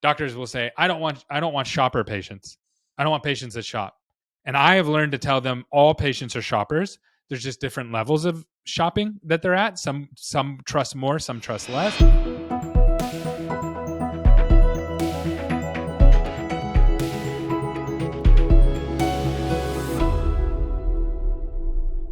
doctors will say, I don't want shopper patients. I don't want patients that shop. And I have learned to tell them all patients are shoppers. There's just different levels of shopping that they're at. Some trust more, some trust less.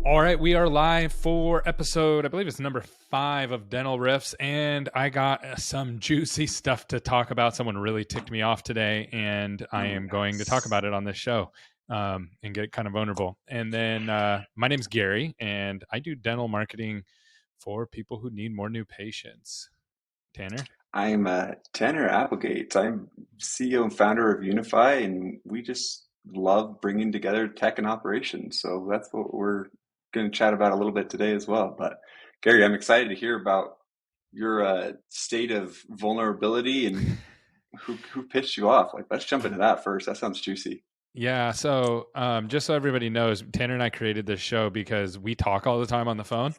All right, we are live for episode, I believe it's number 5 of Dental Riffs, and I got some juicy stuff to talk about. Someone really ticked me off today, and I am going to talk about it on this show and get kind of vulnerable. And then my name's Gary, and I do dental marketing for people who need more new patients. Tanner? I'm Tanner Applegate. I'm CEO and founder of Unify, and we just love bringing together tech and operations. So that's what we're going to chat about a little bit today as well. But Gary, I'm excited to hear about your state of vulnerability and who pissed you off. Like, let's jump into that first. That sounds juicy. Yeah, so just so everybody knows, Tanner and I created this show because we talk all the time on the phone.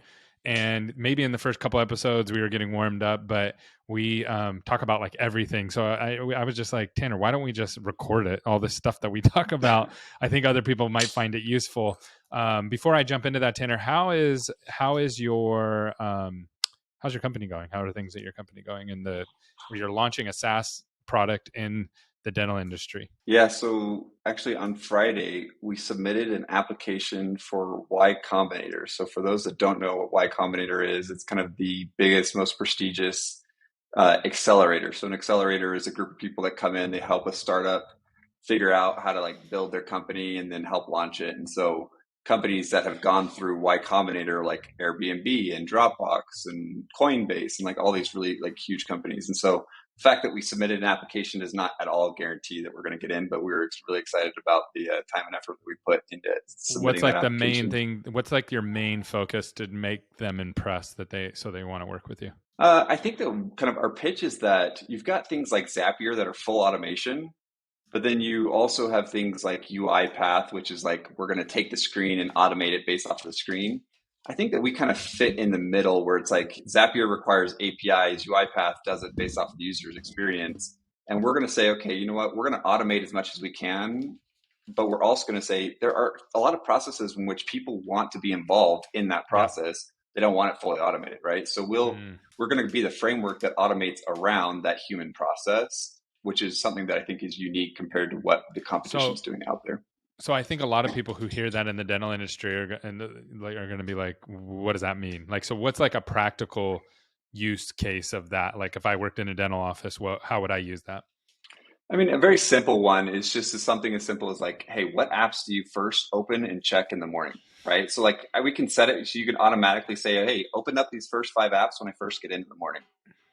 And maybe in the first couple episodes we were getting warmed up, but we talk about like everything. So I was just like, Tanner, why don't we just record it? All this stuff that we talk about, I think other people might find it useful. Before I jump into that, Tanner, how's your company going? How are things at your company going? You're launching a SaaS product in the dental industry. Yeah, so actually on Friday, we submitted an application for Y Combinator. So for those that don't know what Y Combinator is, it's kind of the biggest, most prestigious accelerator. So an accelerator is a group of people that come in, they help a startup figure out how to like build their company and then help launch it. And so companies that have gone through Y Combinator, like Airbnb and Dropbox and Coinbase and like all these really like huge companies. And so the fact that we submitted an application does not at all guarantee that we're going to get in, but we were really excited about the time and effort that we put into submitting. What's like the main thing? What's like your main focus to make them impressed so they want to work with you? I think that kind of our pitch is that you've got things like Zapier that are full automation, but then you also have things like UiPath, which is like we're going to take the screen and automate it based off of the screen. I think that we kind of fit in the middle where it's like Zapier requires APIs, UiPath does it based off of the user's experience. And we're going to say, okay, you know what, we're going to automate as much as we can, but we're also going to say there are a lot of processes in which people want to be involved in that process. Yeah. They don't want it fully automated, right? So we're going to be the framework that automates around that human process, which is something that I think is unique compared to what the competition is doing out there. So I think a lot of people who hear that in the dental industry are going to be like, what does that mean? Like, so what's like a practical use case of that? Like if I worked in a dental office, how would I use that? I mean, a very simple one is just something as simple as like, hey, what apps do you first open and check in the morning, right? So like we can set it so you can automatically say, hey, open up these first 5 apps when I first get in the morning,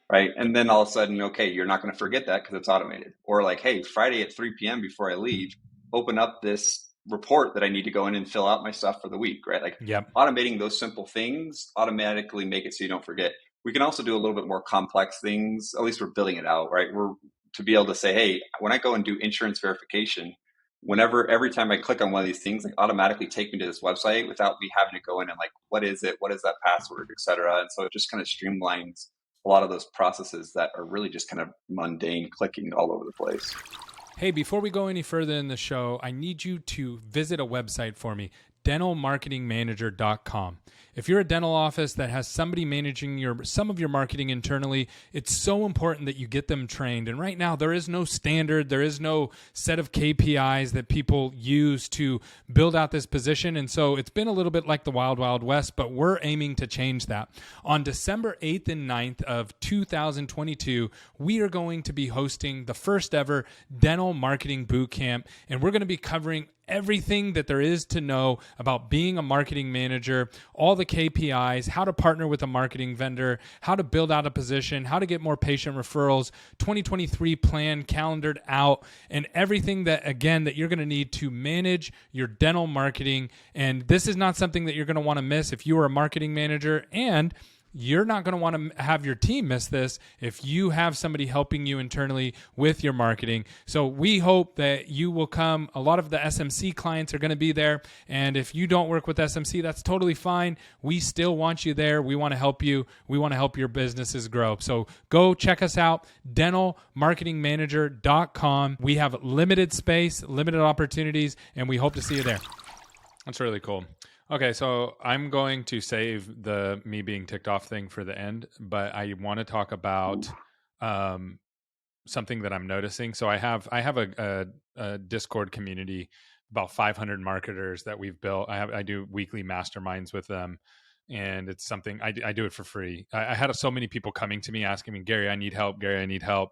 right? And then all of a sudden, okay, you're not going to forget that because it's automated. Or like, hey, Friday at 3 p.m. before I leave, open up this report that I need to go in and fill out my stuff for the week, right? Like automating those simple things automatically make it so you don't forget. We can also do a little bit more complex things. At least we're building it out, right? We're to be able to say, hey, when I go and do insurance verification, every time I click on one of these things, like automatically take me to this website without me having to go in and like, what is it? What is that password, et cetera? And so it just kind of streamlines a lot of those processes that are really just kind of mundane clicking all over the place. Hey, before we go any further in the show, I need you to visit a website for me, dentalmarketingmanager.com. If you're a dental office that has somebody managing some of your marketing internally, it's so important that you get them trained. And right now, there is no standard. There is no set of KPIs that people use to build out this position. And so it's been a little bit like the Wild Wild West, but we're aiming to change that. On December 8th and 9th of 2022, we are going to be hosting the first ever Dental Marketing Bootcamp, and we're going to be covering everything that there is to know about being a marketing manager, all the KPIs, how to partner with a marketing vendor, how to build out a position, how to get more patient referrals, 2023 plan calendared out, and everything that you're going to need to manage your dental marketing. And this is not something that you're going to want to miss if you are a marketing manager. And You're not going to want to have your team miss this if you have somebody helping you internally with your marketing. So we hope that you will come. A lot of the SMC clients are going to be there. And if you don't work with SMC, that's totally fine. We still want you there. We want to help you. We want to help your businesses grow. So go check us out, dentalmarketingmanager.com. We have limited space, limited opportunities, and we hope to see you there. That's really cool. Okay, so I'm going to save the me being ticked off thing for the end, but I want to talk about something that I'm noticing. So I have a Discord community, about 500 marketers that we've built. I do weekly masterminds with them, and it's something I do it for free. I had so many people coming to me asking me, Gary, I need help. Gary, I need help.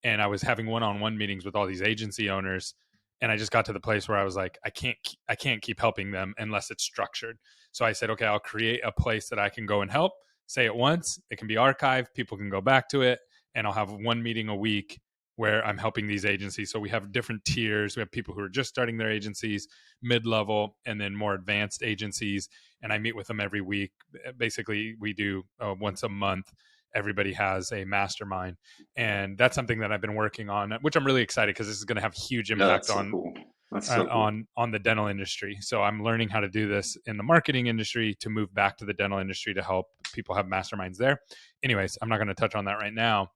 And I was having one-on-one meetings with all these agency owners, and I just got to the place where I was like, I can't keep helping them unless it's structured. So I said, okay, I'll create a place that I can go and help. Say it once, it can be archived, people can go back to it, and I'll have one meeting a week where I'm helping these agencies. So we have different tiers. We have people who are just starting their agencies, mid-level, and then more advanced agencies. And I meet with them every week. Basically, we do once a month. Everybody has a mastermind, and that's something that I've been working on, which I'm really excited because this is going to have huge impact on the dental industry. So I'm learning how to do this in the marketing industry to move back to the dental industry to help people have masterminds there. Anyways, I'm not going to touch on that right now.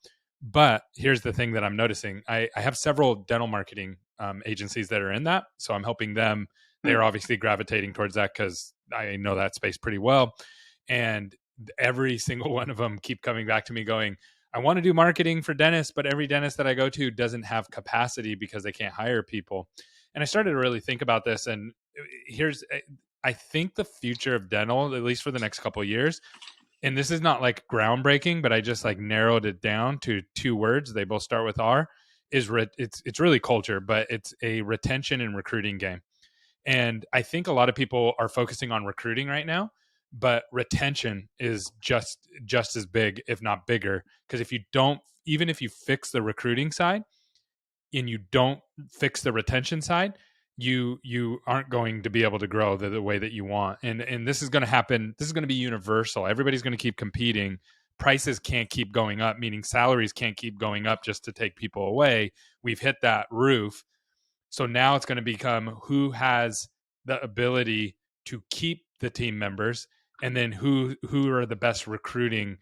But here's the thing that I'm noticing. I have several dental marketing agencies that are in that. So I'm helping them. They're obviously gravitating towards that because I know that space pretty well. And every single one of them keep coming back to me going, I want to do marketing for dentists, but every dentist that I go to doesn't have capacity because they can't hire people. And I started to really think about this. And I think the future of dental, at least for the next couple of years, and this is not like groundbreaking, but I just like narrowed it down to 2 words. They both start with R. It's really culture, but it's a retention and recruiting game. And I think a lot of people are focusing on recruiting right now, but retention is just as big, if not bigger. Because even if you fix the recruiting side and you don't fix the retention side, you aren't going to be able to grow the way that you want. And this is going to happen. This is going to be universal. Everybody's going to keep competing. Prices can't keep going up, meaning salaries can't keep going up just to take people away. We've hit that roof. So now it's going to become who has the ability to keep the team members, and then who are the best recruiting,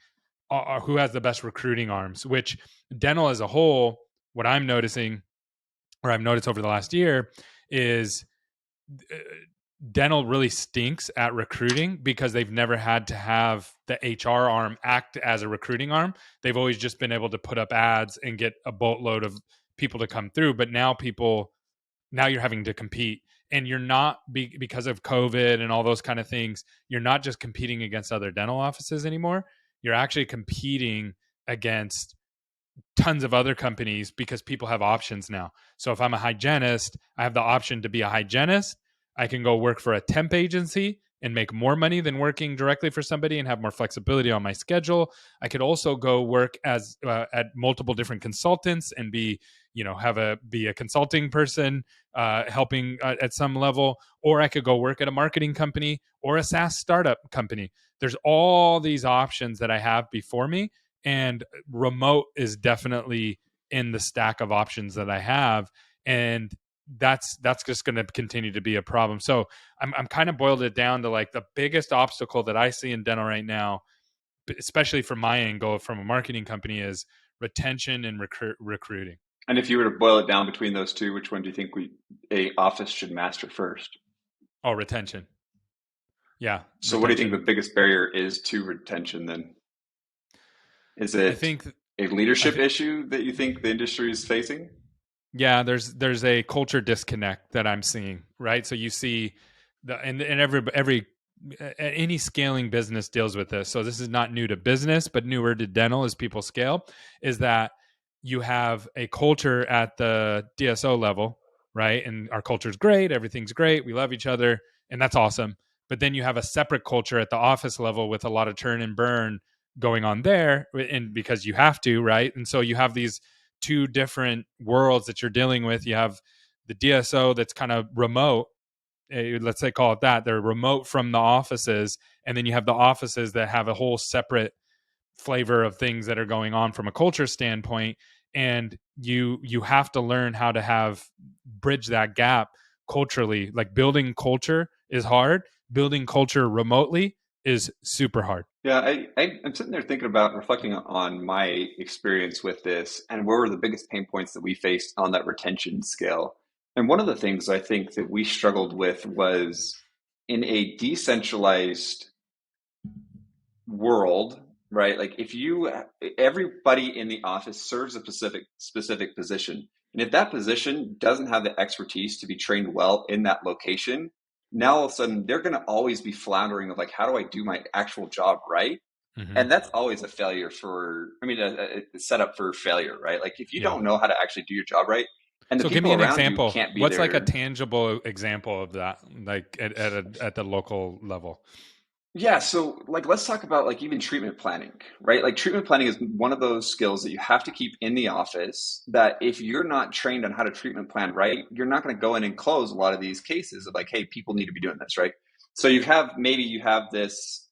who has the best recruiting arms. Which dental as a whole, what I'm noticing, or I've noticed over the last year, is dental really stinks at recruiting because they've never had to have the HR arm act as a recruiting arm. They've always just been able to put up ads and get a boatload of people to come through. But now you're having to compete, and you're not because of COVID and all those kind of things. You're not just competing against other dental offices anymore. You're actually competing against tons of other companies because people have options now. So if I'm a hygienist, I have the option to be a hygienist. I can go work for a temp agency and make more money than working directly for somebody and have more flexibility on my schedule. I could also go work as at multiple different consultants and be a consulting person helping at some level, or I could go work at a marketing company or a SaaS startup company. There's all these options that I have before me, and remote is definitely in the stack of options that I have. And that's just going to continue to be a problem. So I'm kind of boiled it down to like the biggest obstacle that I see in dental right now, especially from my angle from a marketing company, is retention and recruiting. And if you were to boil it down between those two, which one do you think a office should master first? Oh, retention. Yeah. So retention. What do you think the biggest barrier is to retention then? Is it a leadership issue that you think the industry is facing? Yeah, there's a culture disconnect that I'm seeing, right? So you see any scaling business deals with this. So this is not new to business, but newer to dental as people scale, is that you have a culture at the DSO level, right? And our culture is great, everything's great, we love each other, and that's awesome. But then you have a separate culture at the office level with a lot of turn and burn going on there, and because you have to, right? And so you have these 2 different worlds that you're dealing with. You have the DSO that's kind of remote, let's say call it that. They're remote from the offices, and then you have the offices that have a whole separate flavor of things that are going on from a culture standpoint, and you have to learn how to have bridge that gap culturally. Like building culture is hard, building culture remotely is super hard. Yeah, I'm sitting there thinking about reflecting on my experience with this and where were the biggest pain points that we faced on that retention scale. And one of the things I think that we struggled with was in a decentralized world, right? Like if you everybody in the office serves a specific position. And if that position doesn't have the expertise to be trained well in that location, now all of a sudden they're going to always be floundering of like, how do I do my actual job right? Mm-hmm. And that's always a failure for, I mean, a setup for failure, right? Like if you Yeah. don't know how to actually do your job right, and the So give me people an around you example. can't be What's like a there. tangible example of that, like at the local level? Yeah, so like let's talk about like even treatment planning, right? Like treatment planning is one of those skills that you have to keep in the office that if you're not trained on how to treatment plan right, you're not going to go in and close a lot of these cases of like, hey, people need to be doing this, right? So you have this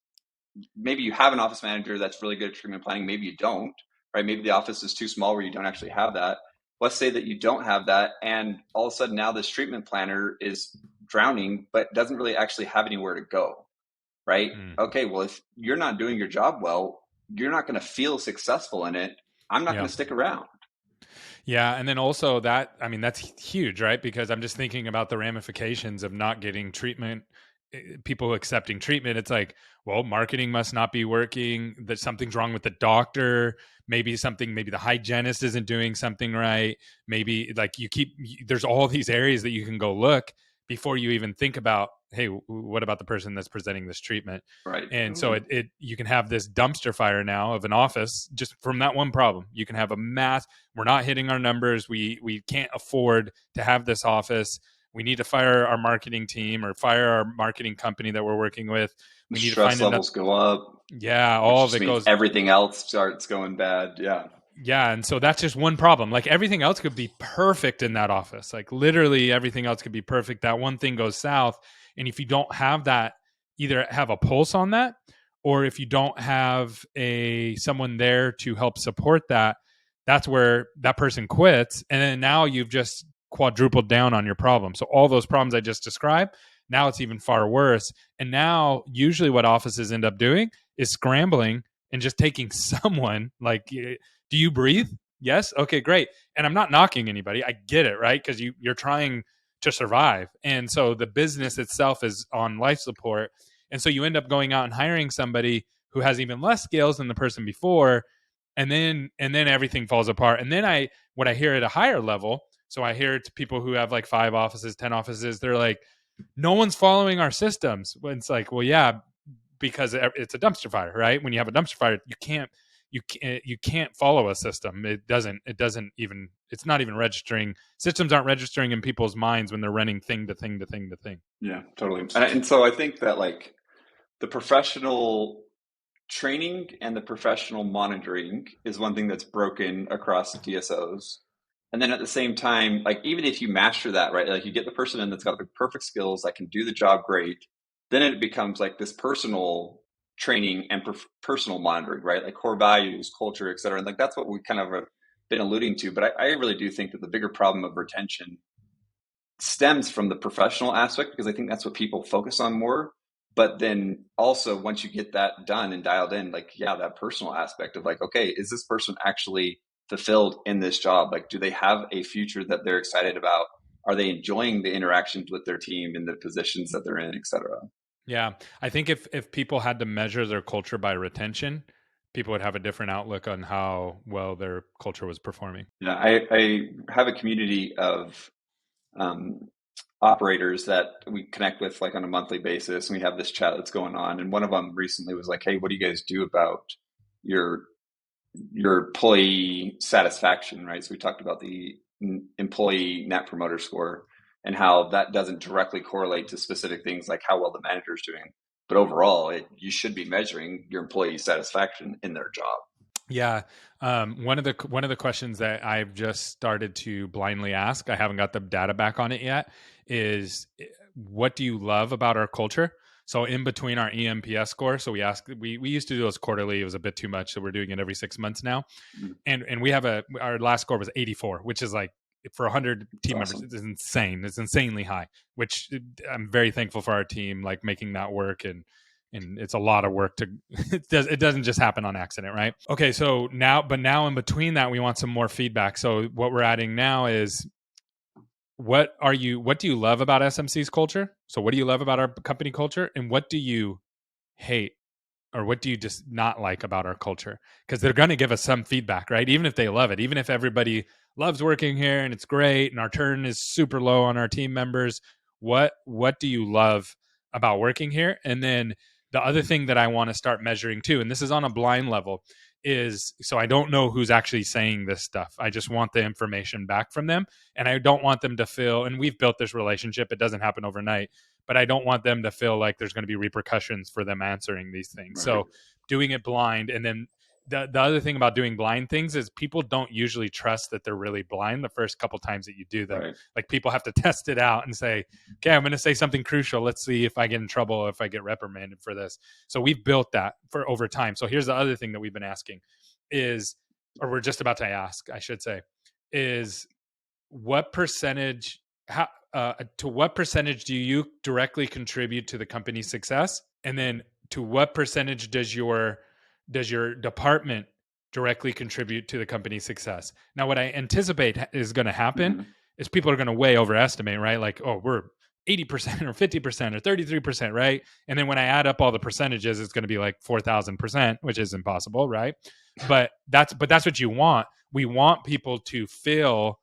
maybe you have an office manager that's really good at treatment planning, maybe you don't, right? Maybe the office is too small where you don't actually have that. Let's say that you don't have that and all of a sudden now this treatment planner is drowning but doesn't really actually have anywhere to go, right? Mm. Okay, well, if you're not doing your job well, you're not going to feel successful in it. I'm not going Yeah. to stick around. Yeah. And then also that, I mean, that's huge, right? Because I'm just thinking about the ramifications of not getting treatment, people accepting treatment. It's like, well, marketing must not be working, that something's wrong with the doctor. Maybe maybe the hygienist isn't doing something right. Maybe like there's all these areas that you can go look before you even think about, hey, what about the person that's presenting this treatment? Right. And so Totally. you can have this dumpster fire now of an office just from that one problem. You can have a mass. We're not hitting our numbers. We can't afford to have this office. We need to fire our marketing team or fire our marketing company that we're working with. The We need to stress find another. levels go up, Yeah, which all of just it means goes. everything else starts going bad. Yeah. Yeah, and so that's just one problem. Like everything else could be perfect in that office. Like literally everything else could be perfect. That one thing goes south, and if you don't have that, either have a pulse on that, or if you don't have a someone there to help support that, that's where that person quits, and then now you've just quadrupled down on your problem. So all those problems I just described, now it's even far worse. And now usually what offices end up doing is scrambling and just taking someone like, do you breathe? Yes. Okay, great. And I'm not knocking anybody. I get it, right? Because you're trying to survive. And so the business itself is on life support. And so you end up going out and hiring somebody who has even less skills than the person before. And then everything falls apart. And then what I hear at a higher level, so I hear to people who have like 5 offices, 10 offices, they're like, no one's following our systems. It's like, well, yeah, because it's a dumpster fire, right? When you have a dumpster fire, you can't follow a system. It doesn't even, it's not even registering. Systems aren't registering in people's minds when they're running thing to thing to thing to thing. Yeah, totally. And so I think that like the professional training and the professional monitoring is one thing that's broken across DSOs. And then at the same time, like even if you master that, right, like you get the person in that's got the perfect skills that can do the job great, then it becomes like this personal training and personal monitoring, right? Like core values, culture, et cetera. And like that's what we kind of have been alluding to. But I really do think that the bigger problem of retention stems from the professional aspect because I think that's what people focus on more. But then also once you get that done and dialed in, like, yeah, that personal aspect of like, okay, is this person actually fulfilled in this job? Like, do they have a future that they're excited about? Are they enjoying the interactions with their team in the positions that they're in, et cetera? Yeah, I think if people had to measure their culture by retention, people would have a different outlook on how well their culture was performing. Yeah, I have a community of um, operators that we connect with like on a monthly basis, and we have this chat that's going on. And one of them recently was like, "Hey, what do you guys do about your employee satisfaction?" Right. So we talked about the employee net promoter score and how that doesn't directly correlate to specific things like how well the manager is doing, but overall, you should be measuring your employee satisfaction in their job. Yeah, one of the questions that I've just started to blindly ask, I haven't got the data back on it yet, is what do you love about our culture? So in between our EMPS score, so we used to do those quarterly. It was a bit too much, so we're doing it every 6 months now. Mm, And we have our last score was 84, which is like for 100 that's team members, awesome. it's insane. It's insanely high, which I'm very thankful for our team, like making that work. And it's a lot of work to it doesn't just happen on accident, right? Okay, so now in between that, we want some more feedback. So what we're adding now is what do you love about SMC's culture? So what do you love about our company culture, and what do you hate, or what do you just not like about our culture? Because they're going to give us some feedback, right? Even if they love it, even if everybody loves working here and it's great and our turn is super low on our team members, what do you love about working here? And then the other thing that I want to start measuring too, and this is on a blind level, is so I don't know who's actually saying this stuff. I just want the information back from them, and I don't want them to feel, and we've built this relationship, it doesn't happen overnight, but I don't want them to feel like there's going to be repercussions for them answering these things. Right. So doing it blind, and then the other thing about doing blind things is people don't usually trust that they're really blind the first couple times that you do them. Right. Like people have to test it out and say, okay, I'm going to say something crucial. Let's see if I get in trouble or if I get reprimanded for this. So we've built that for over time. So here's the other thing that we've been asking is, or we're just about to ask, I should say, is what percentage, to what percentage do you directly contribute to the company's success? And then to what percentage does your department directly contribute to the company's success? Now, what I anticipate is going to happen Mm-hmm. is people are going to way overestimate, right? Like, oh, we're 80% or 50% or 33%, right? And then when I add up all the percentages, it's going to be like 4,000%, which is impossible, right? But that's what you want. We want people to feel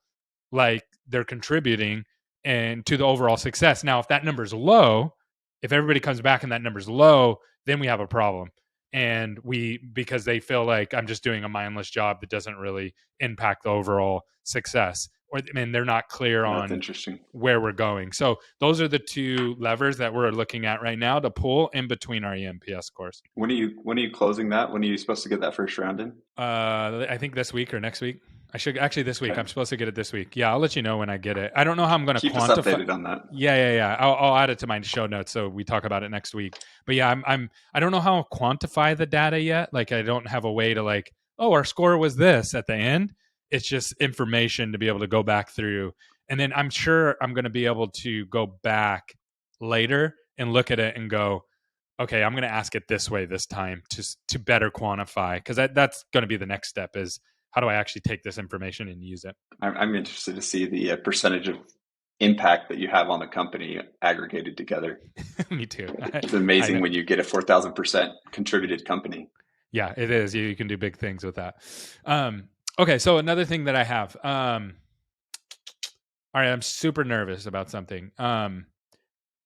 like they're contributing and to the overall success. Now, if that number's low, if everybody comes back and that number's low, then we have a problem. And because they feel like I'm just doing a mindless job that doesn't really impact the overall success, or I mean, they're not clear That's on interesting. where we're going. So those are the two levers that we're looking at right now to pull in between our EMPS course. When are you closing that? When are you supposed to get that first round in? I think this week or next week. I should actually this week. Okay. I'm supposed to get it this week. Yeah, I'll let you know when I get it. I don't know how I'm going to Keep us quantify. updated on that. Yeah. I'll add it to my show notes so we talk about it next week. But yeah, I don't know how I'll quantify the data yet. Like I don't have a way to like, oh, our score was this at the end. It's just information to be able to go back through, and then I'm sure I'm going to be able to go back later and look at it and go, okay, I'm going to ask it this way this time to better quantify, because that's going to be the next step is how do I actually take this information and use it? I'm interested to see the percentage of impact that you have on the company aggregated together. Me too. It's I amazing know. when you get a 4,000% contributed company. Yeah, it is. You can do big things with that. Okay, so another thing that I have. All right, I'm super nervous about something.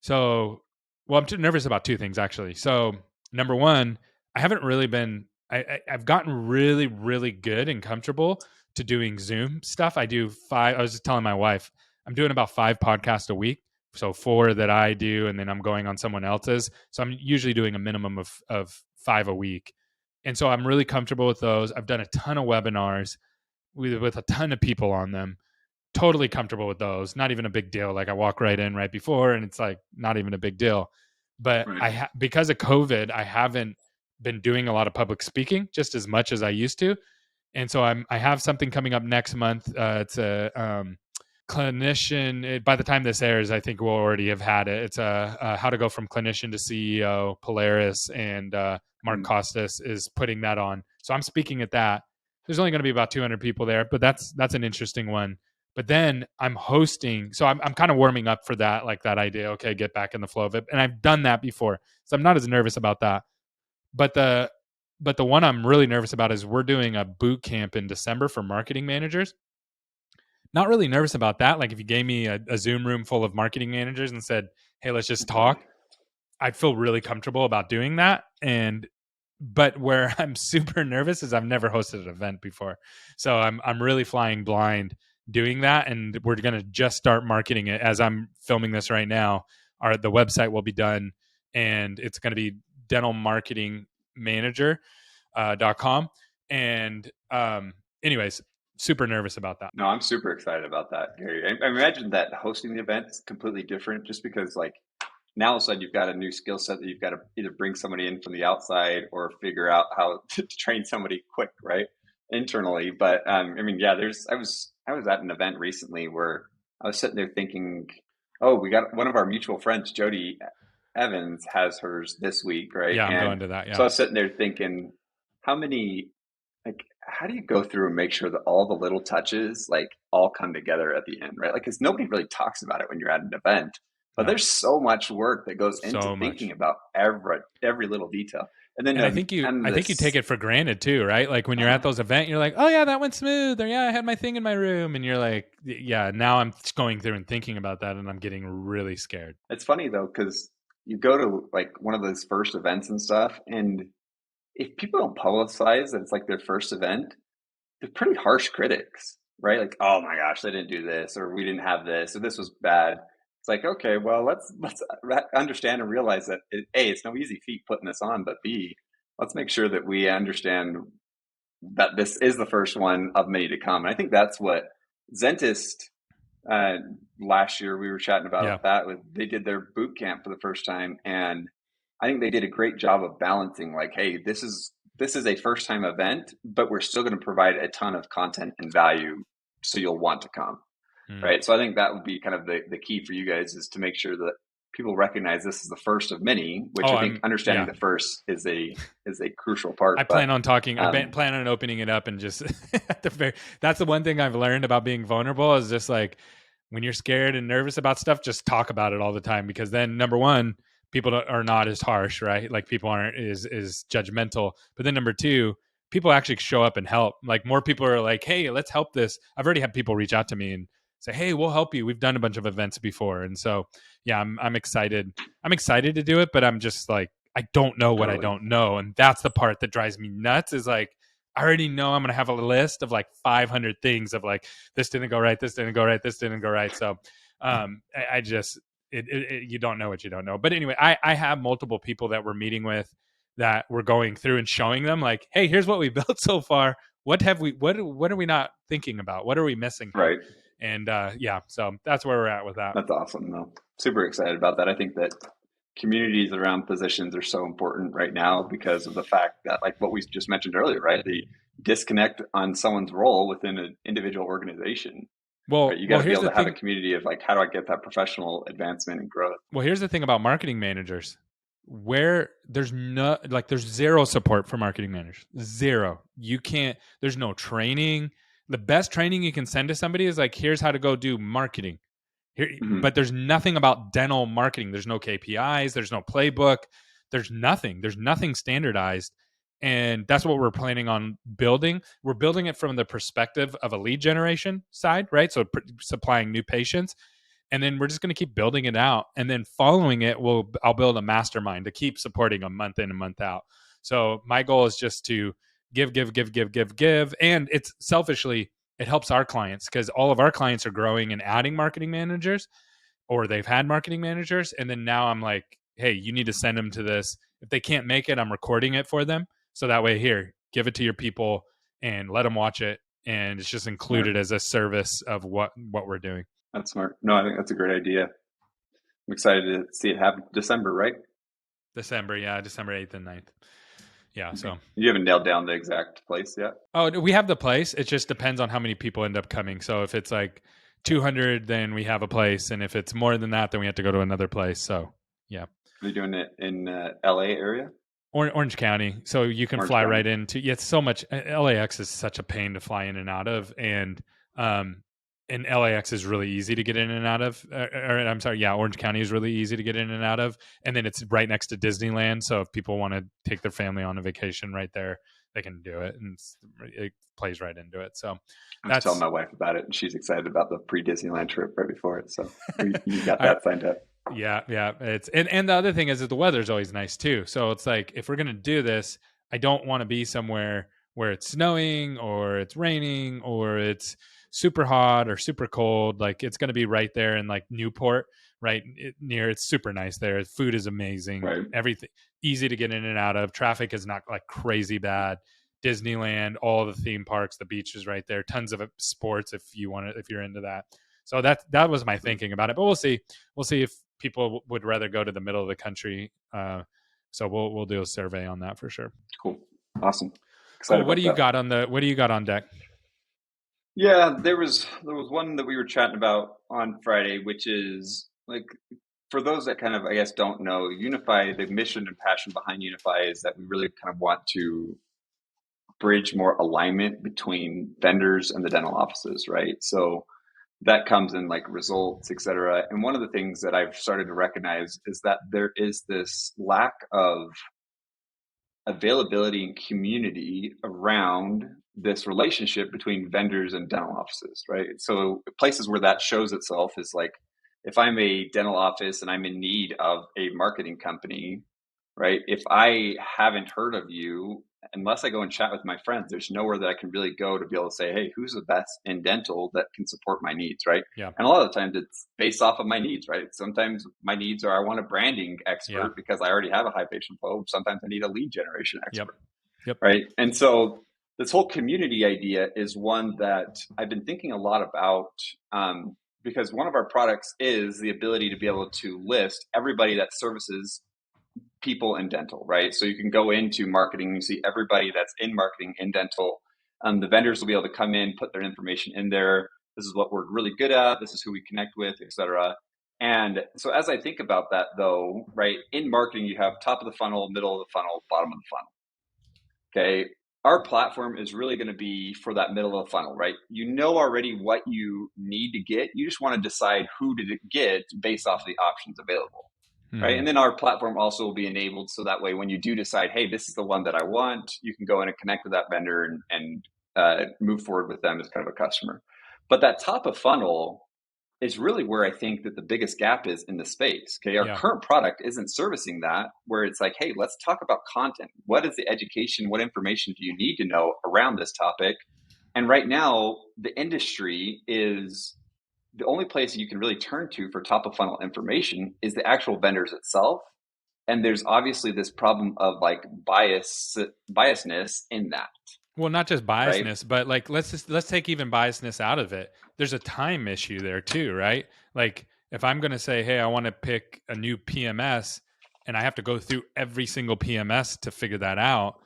So, well, I'm too nervous about two things actually. So, number one, I haven't really been. I've gotten really, really good and comfortable to doing Zoom stuff. I do five. I was just telling my wife I'm doing about 5 podcasts a week. So 4 that I do, and then I'm going on someone else's. So I'm usually doing a minimum of 5 a week, and so I'm really comfortable with those. I've done a ton of webinars with a ton of people on them, totally comfortable with those. Not even a big deal. Like I walk right in right before, and it's like not even a big deal. But Right. because of COVID, I haven't been doing a lot of public speaking just as much as I used to, and so I have something coming up next month. It's a clinician. By the time this airs, I think we'll already have had it. It's a how to go from clinician to CEO. Polaris and Mark Mm. Costas is putting that on. So I'm speaking at that. There's only going to be about 200 people there, but that's an interesting one. But then I'm hosting, so I'm kind of warming up for that, like that idea. Okay, get back in the flow of it, and I've done that before, so I'm not as nervous about that. But the one I'm really nervous about is we're doing a boot camp in December for marketing managers. Not really nervous about that. Like if you gave me a Zoom room full of marketing managers and said, "Hey, let's just Okay. talk," I'd feel really comfortable about doing that. But where I'm super nervous is I've never hosted an event before, so I'm really flying blind doing that, and we're gonna just start marketing it as I'm filming this right now. The website will be done, and it's gonna be dentalmarketingmanager.com. And anyways, super nervous about that. No, I'm super excited about that, Gary. I imagine that hosting the event is completely different just because like now all of a sudden you've got a new skill set that you've got to either bring somebody in from the outside or figure out how to train somebody quick, right? Internally. But I mean, yeah, I was at an event recently where I was sitting there thinking, oh, we got one of our mutual friends, Jody Evans, has hers this week, right? Yeah, I'm And going to that. so Yeah. I was sitting there thinking, how many like how do you go through and make sure that all the little touches like all come together at the end, right? Like, because nobody really talks about it when you're at an event, but No, there's so much work that goes into so thinking much. about every little detail. And then And kind I of think you take this, it for granted too, right? Like when you're at those events, you're like, oh yeah, that went smooth, or yeah, I had my thing in my room, and you're like, yeah, now I'm going through and thinking about that, and I'm getting really scared. it's funny though, because you go to like one of those first events and stuff, and if people don't publicize that it's like their first event, they're pretty harsh critics, right? Like, oh my gosh, they didn't do this, or we didn't have this, or this was bad. It's like, okay, well, let's understand and realize that A, it's no easy feat putting this on, but B, let's make sure that we understand that this is the first one of many to come. And I think that's what Zentist uh, last year we were chatting Yeah. about that. With they did their boot camp for the first time, and I think they did a great job of balancing. Like, hey, this is a first time event, but we're still going to provide a ton of content and value, so you'll want to come, Mm. right? So I think that would be kind of the key for you guys is to make sure that people recognize this is the first of many. Which Oh, I think understanding yeah. the first is a crucial part. I But plan on talking. um, Plan on opening it up and just at the very. That's the one thing I've learned about being vulnerable is just like when you're scared and nervous about stuff, just talk about it all the time because then number one, people are not as harsh, right? Like people aren't is judgmental. But then number two, people actually show up and help. Like more people are like, hey, let's help this. I've already had people reach out to me and say, hey, we'll help you. We've done a bunch of events before, and so yeah, I'm excited. I'm excited to do it, but I'm just like I don't know what I totally don't know. And that's the part that drives me nuts is like, I already know I'm going to have a list of like 500 things of like, this didn't go right. This didn't go right. This didn't go right. So I just, you don't know what you don't know. But anyway, I have multiple people that we're meeting with that we're going through and showing them like, hey, here's what we built so far. What are we not thinking about? What are we missing here? right. And yeah, so that's where we're at with that. That's awesome, though. Super excited about that. I think that communities around physicians are so important right now because of the fact that, like what we just mentioned earlier, right? The disconnect on someone's role within an individual organization, right? You got to be Here's able the to have a thing. community of like, how do I get that professional advancement and growth? Well, here's the thing about marketing managers. Where there's no like there's zero support for marketing managers. Zero. You can't there's no training. The best training you can send to somebody is like here's how to go do marketing. Here Mm-hmm. but there's nothing about dental marketing. There's no KPIs, there's no playbook. There's nothing. There's nothing standardized. And that's what we're planning on building. We're building it from the perspective of a lead generation side, right? So supplying new patients and then we're just going to keep building it out and then following it I'll build a mastermind to keep supporting a month in and month out. So my goal is just to give and it's selfishly it helps our clients because all of our clients are growing and adding marketing managers or they've had marketing managers and then now I'm like, hey, you need to send them to this. If they can't make it, I'm recording it for them so that way here give it to your people and let them watch it and it's just included Smart. as a service of what we're doing. That's smart. No, I think that's a great idea. I'm excited to see it happen December, right? December, yeah, December 8th and 9th. Yeah, Okay. so. You haven't nailed down the exact place yet. Oh, we have the place. It just depends on how many people end up coming. So if it's like 200, then we have a place. And if it's more than that, then we have to go to another place. So, yeah. Are you doing it in LA area? Orange County. So you can Orange fly County? right into, yeah, it's so much. LAX is such a pain to fly in and out of. Um, and LAX is really easy to get in and out of. Or, I'm sorry, yeah, Orange County is really easy to get in and out of. And then it's right next to Disneyland. So if people want to take their family on a vacation right there, they can do it. And it plays right into it. So I was telling that's, my wife about it, and she's excited about the pre-Disneyland trip right before it. So you got I, that signed up. yeah. It's, and the other thing is that the weather's always nice too. So it's like, if we're going to do this, I don't want to be somewhere where it's snowing or it's raining or it's super hot or super cold. Like it's going to be right there in like Newport, right near. It's super nice there. Food is amazing. Right. Everything easy to get in and out of. Traffic is not like crazy bad. Disneyland, all the theme parks, the beaches right there. Tons of sports if you want to, if you're into that. So that was my thinking about it. But we'll see. We'll see if people would rather go to the middle of the country. So we'll do a survey on that for sure. Cool. Awesome. Cool. Excited What do about you that. got on the? What do you got on deck? Yeah, there was one that we were chatting about on Friday, which is like for those that kind of I guess don't know, Unify, the mission and passion behind Unify is that we really kind of want to bridge more alignment between vendors and the dental offices, right? So that comes in like results, et cetera. And one of the things that I've started to recognize is that there is this lack of availability and community around this relationship between vendors and dental offices, right? So places where that shows itself is like if I'm a dental office and I'm in need of a marketing company, right? If I haven't heard of you, unless I go and chat with my friends, there's nowhere that I can really go to be able to say, hey, who's the best in dental that can support my needs, right? Yeah. And a lot of the times it's based off of my needs, right? Sometimes my needs are I want a branding Yeah. expert because I already have a high patient flow. Sometimes I need a lead generation Yep. expert, Yep. right? And so this whole community idea is one that I've been thinking a lot about because one of our products is the ability to be able to list everybody that services people in dental, right? So you can go into marketing, you see everybody that's in marketing in dental. The vendors will be able to come in, put their information in there. This is what we're really good at. This is who we connect with, et cetera. And so as I think about that though, right, in marketing, you have top of the funnel, middle of the funnel, bottom of the funnel. Okay. Our platform is really going to be for that middle of the funnel, right? You know already what you need to get. You just want to decide who to get based off the options available. Right. And then our platform also will be enabled so that way when you do decide, hey, this is the one that I want, you can go in and connect with that vendor and move forward with them as kind of a customer. But that top of funnel is really where I think that the biggest gap is in the space. Okay. Our current product isn't servicing that, where it's like, hey, let's talk about content. What is the education? What information do you need to know around this topic? And right now, the industry is the only place you can really turn to for top of funnel information is the actual vendors itself. And there's obviously this problem of like biasness in that. Well, not just Right. biasness, but like let's take even biasness out of it. There's a time issue there too, right? Like if I'm going to say, "Hey, I want to pick a new PMS," and I have to go through every single PMS to figure that out,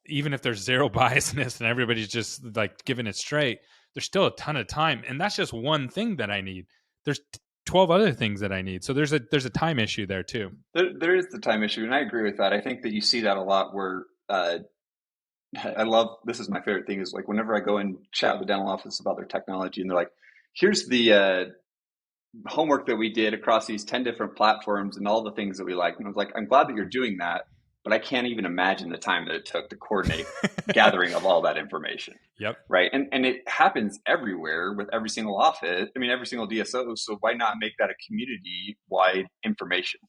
even if there's zero biasness and everybody's just like giving it straight, there's still a ton of time, and that's just one thing that I need. There's 12 other things that I need. So there's a time issue there too. There is the time issue, and I agree with that. I think that you see that a lot where I love, this is my favorite thing is like whenever I go and chat with the dental office about their technology and they're like, here's the homework that we did across these 10 different platforms and all the things that we like. And I was like, I'm glad that you're doing that, but I can't even imagine the time that it took to coordinate gathering of all that information. Yep. Right. And it happens everywhere with every single office. I mean, every single DSO. So why not make that a community wide information?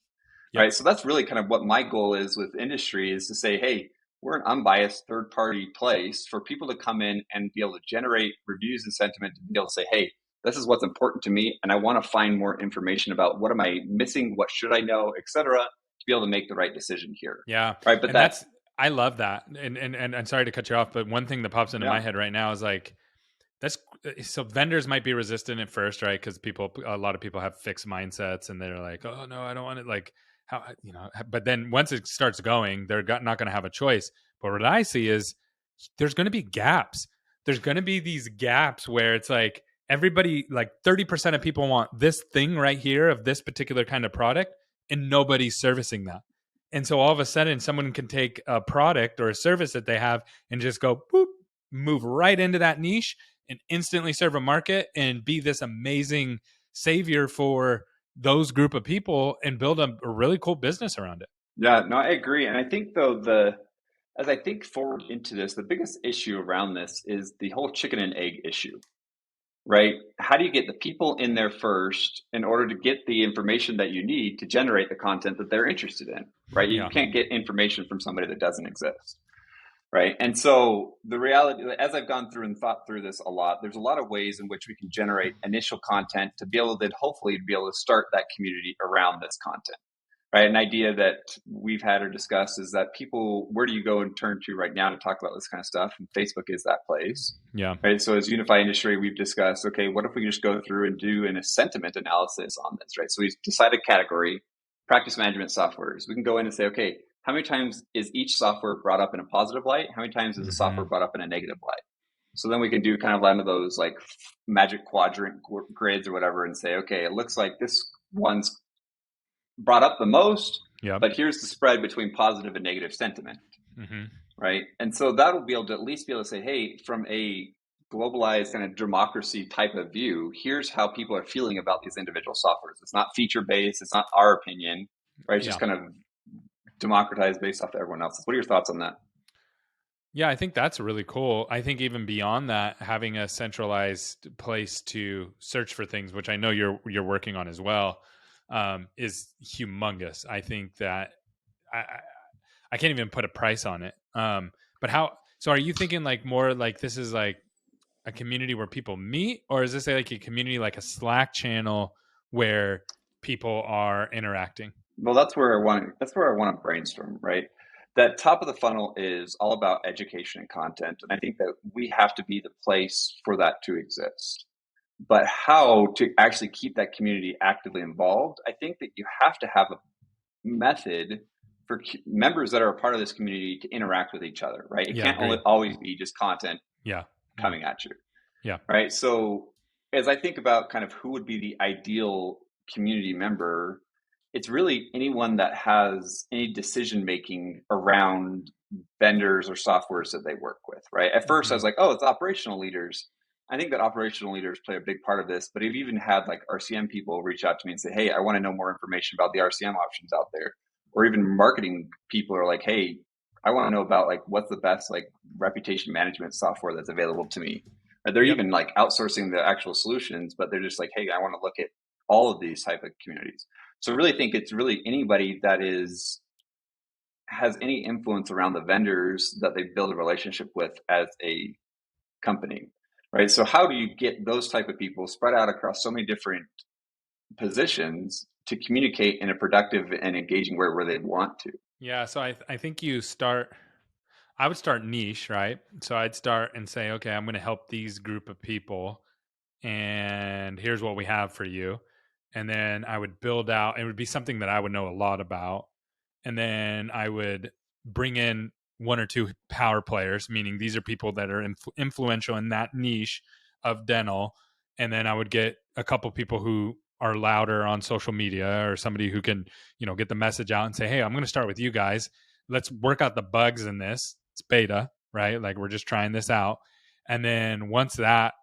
Yep. Right. So that's really kind of what my goal is with industry is to say, hey, we're an unbiased third party place for people to come in and be able to generate reviews and sentiment to be able to say, hey, this is what's important to me. And I want to find more information about what am I missing? What should I know, et cetera, to be able to make the right decision here. Yeah. Right. But and I love that. And I'm sorry to cut you off, but one thing that pops into my head right now is like, so vendors might be resistant at first, right? Because a lot of people have fixed mindsets and they're like, oh no, I don't want it. Like how, but then once it starts going, they're not going to have a choice. But what I see is there's going to be gaps. There's going to be these gaps where it's like everybody, like 30% of people want this thing right here of this particular kind of product and nobody's servicing that. And so all of a sudden someone can take a product or a service that they have and just go boop, move right into that niche and instantly serve a market and be this amazing savior for those group of people and build a really cool business around it. Yeah, no, I agree. And I think though as I think forward into this, the biggest issue around this is the whole chicken and egg issue, right? How do you get the people in there first in order to get the information that you need to generate the content that they're interested in, right? You can't get information from somebody that doesn't exist. Right. And so the reality, as I've gone through and thought through this a lot, there's a lot of ways in which we can generate initial content to be able to then hopefully be able to start that community around this content. right? An idea that we've had or discussed is that people, where do you go and turn to right now to talk about this kind of stuff? And Facebook is that place, Yeah. right? So as Unify Industry, we've discussed, okay, what if we just go through and do a sentiment analysis on this, right? So we decide a category, practice management softwares. We can go in and say, okay, how many times is each software brought up in a positive light? How many times is a Mm-hmm. software brought up in a negative light? So then we can do kind of one of those like magic quadrant grids or whatever and say, okay, it looks like this one's brought up the most, Yep. but here's the spread between positive and negative sentiment, Mm-hmm. right? And so that'll be able to at least be able to say, hey, from a globalized kind of democracy type of view, here's how people are feeling about these individual softwares. It's not feature based, it's not our opinion, right? It's just kind of democratized based off of everyone else's. What are your thoughts on that? Yeah, I think that's really cool. I think even beyond that, having a centralized place to search for things, which I know you're working on as well, is humongous. I think that I I can't even put a price on it. But how? So, are you thinking like more like this is like a community where people meet, or is this like a community like a Slack channel where people are interacting? Well, that's where I want to brainstorm, right? That top of the funnel is all about education and content. And I think that we have to be the place for that to exist. But how to actually keep that community actively involved, I think that you have to have a method for members that are a part of this community to interact with each other, right? It Yeah, can't agreed. always be just content Yeah. Mm. coming at you, Yeah. right? So as I think about kind of who would be the ideal community member, it's really anyone that has any decision making around vendors or softwares that they work with, right? At first, I Mm-hmm. was like, oh, it's operational leaders. I think that operational leaders play a big part of this, but I've even had like RCM people reach out to me and say, hey, I want to know more information about the RCM options out there. Or even marketing people are like, hey, I want to know about like what's the best like reputation management software that's available to me. Or they're Yep. even like outsourcing the actual solutions, but they're just like, hey, I want to look at all of these type of communities. So I really think it's really anybody that has any influence around the vendors that they build a relationship with as a company, right? So how do you get those type of people spread out across so many different positions to communicate in a productive and engaging way where they want to? Yeah. So I think you start. I would start niche, right? So I'd start and say, okay, I'm going to help these group of people, and here's what we have for you. And then I would build out. It would be something that I would know a lot about, and then I would bring in one or two power players, meaning these are people that are influential in that niche of dental, and then I would get a couple people who are louder on social media or somebody who can, get the message out and say, hey, I'm going to start with you guys. Let's work out the bugs in this. It's beta, right? Like we're just trying this out. And then once that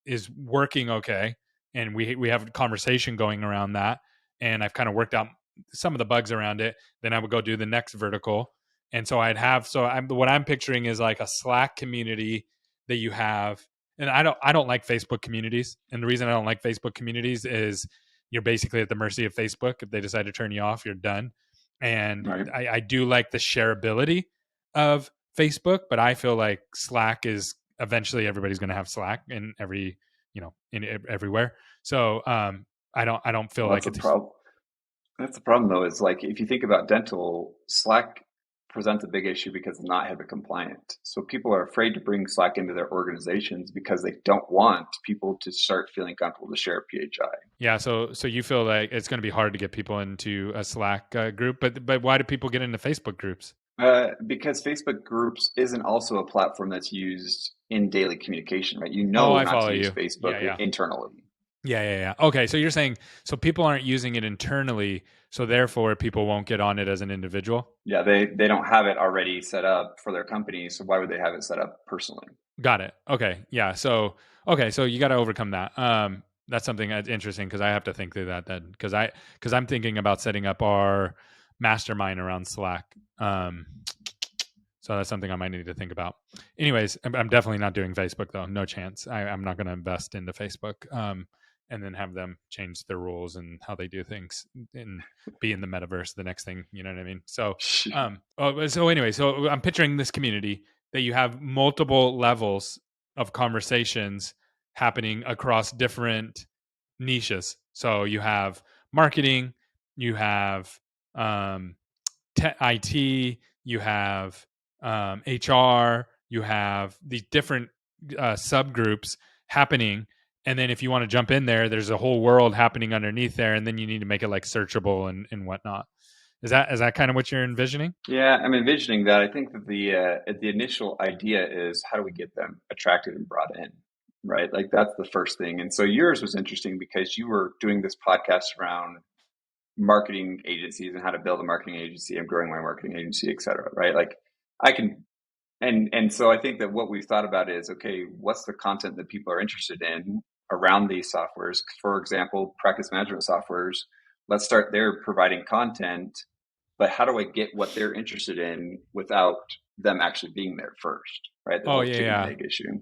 is working okay, and we have a conversation going around that, and I've kind of worked out some of the bugs around it, then I would go do the next vertical. And so what I'm picturing is like a Slack community that you have. And I don't like Facebook communities, and the reason I don't like Facebook communities is you're basically at the mercy of Facebook. If they decide to turn you off, you're done. And Right. I do like the shareability of Facebook, but I feel like Slack is eventually everybody's going to have Slack in everywhere. So I don't feel Well, like it's that's the problem though, is like if you think about dental, Slack presents a big issue because it's not HIPAA compliant. So people are afraid to bring Slack into their organizations because they don't want people to start feeling comfortable to share PHI. yeah. So you feel like it's going to be hard to get people into a Slack group, but why do people get into Facebook groups? Because Facebook groups isn't also a platform that's used in daily communication, right? You Oh, know I not follow to use you. Facebook Yeah, yeah. internally. Yeah. Okay, so you're saying so people aren't using it internally, so therefore people won't get on it as an individual. Yeah, they don't have it already set up for their company, so why would they have it set up personally? Got it. Okay. Yeah. So you got to overcome that. That's something that's interesting because I have to think through that then because I'm thinking about setting up our mastermind around Slack. So that's something I might need to think about. Anyways, I'm definitely not doing Facebook though. No chance. I'm not going to invest into Facebook. And then have them change their rules and how they do things and be in the metaverse. The next thing, you know what I mean? So I'm picturing this community that you have multiple levels of conversations happening across different niches. So you have marketing, you have um, IT, you have HR, you have these different subgroups happening. And then if you want to jump in there, there's a whole world happening underneath there. And then you need to make it like searchable and whatnot. Is that kind of what you're envisioning? Yeah, I'm envisioning that. I think that the initial idea is how do we get them attracted and brought in, right? Like that's the first thing. And so yours was interesting because you were doing this podcast around marketing agencies and how to build a marketing agency and growing my marketing agency, et cetera, right? Like I can, and so I think that what we've thought about is, okay, what's the content that people are interested in around these softwares? For example, practice management softwares. Let's start there providing content, but how do I get what they're interested in without them actually being there first, right? The Oh whole yeah, chicken and yeah. egg issue.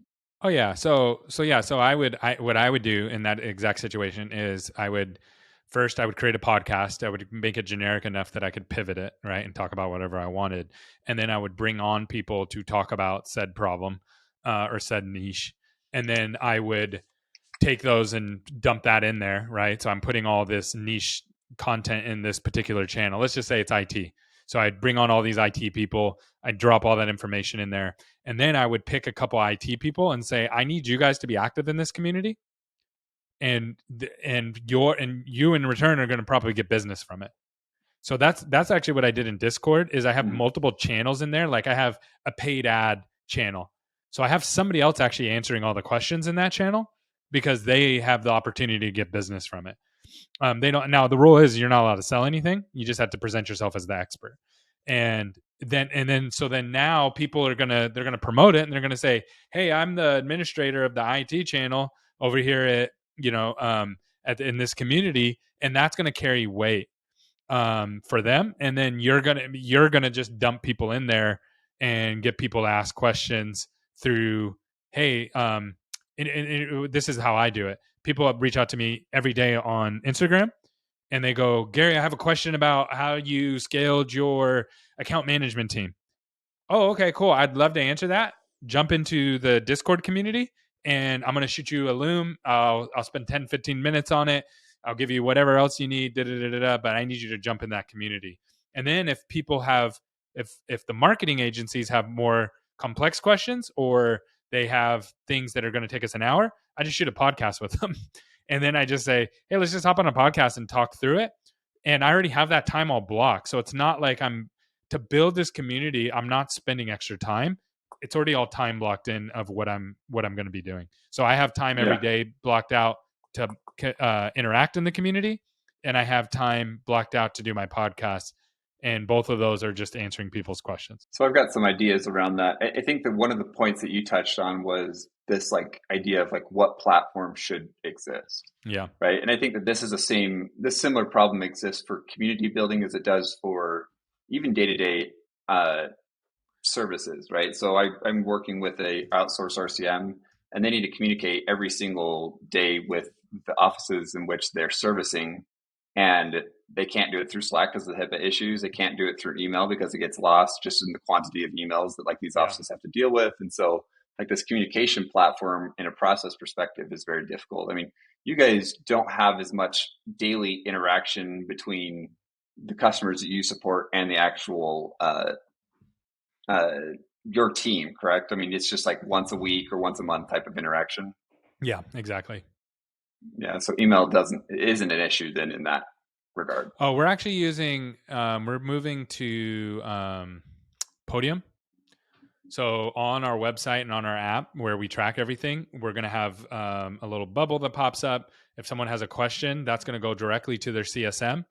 Oh yeah. So what I would do in that exact situation is I would create a podcast. I would make it generic enough that I could pivot it, right, and talk about whatever I wanted. And then I would bring on people to talk about said problem or said niche. And then I would take those and dump that in there, right? So I'm putting all this niche content in this particular channel. Let's just say it's IT. So I'd bring on all these IT people, I'd drop all that information in there, and then I would pick a couple IT people and say, I need you guys to be active in this community, and you in return are going to probably get business from it. So that's actually what I did in Discord is I have Mm. multiple channels in there. Like I have a paid ad channel. So I have somebody else actually answering all the questions in that channel because they have the opportunity to get business from it. They don't now the rule is you're not allowed to sell anything. You just have to present yourself as the expert. And then now people they're gonna promote it and they're gonna say, hey, I'm the administrator of the IT channel over here at in this community, and that's gonna carry weight for them. And then you're gonna just dump people in there and get people to ask questions through, hey, this is how I do it. People reach out to me every day on Instagram and they go, Gary, I have a question about how you scaled your account management team. Oh, okay, cool. I'd love to answer that. Jump into the Discord community and I'm going to shoot you a Loom. I'll spend 10, 15 minutes on it. I'll give you whatever else you need, but I need you to jump in that community. And then if people have, if the marketing agencies have more complex questions or they have things that are going to take us an hour, I just shoot a podcast with them. And then I just say, hey, let's just hop on a podcast and talk through it. And I already have that time all blocked. So it's not like to build this community, I'm not spending extra time. It's already all time blocked in of what I'm going to be doing. So I have time every Yeah. day blocked out to interact in the community, and I have time blocked out to do my podcast. And both of those are just answering people's questions. So I've got some ideas around that. I think that one of the points that you touched on was this like idea of like what platform should exist. Yeah. Right. And I think that this similar problem exists for community building as it does for even day-to-day services, right? So I'm working with a outsourced RCM and they need to communicate every single day with the offices in which they're servicing. And they can't do it through Slack because of the HIPAA issues. They can't do it through email because it gets lost just in the quantity of emails that like these offices have to deal with. And so like this communication platform in a process perspective is very difficult. I mean, you guys don't have as much daily interaction between the customers that you support and the actual your team, correct? I mean, it's just like once a week or once a month type of interaction. Yeah, exactly. Yeah, so email isn't an issue then in that regard. Oh, we're actually we're moving to Podium. So on our website and on our app where we track everything, we're going to have a little bubble that pops up. If someone has a question, that's going to go directly to their CSM,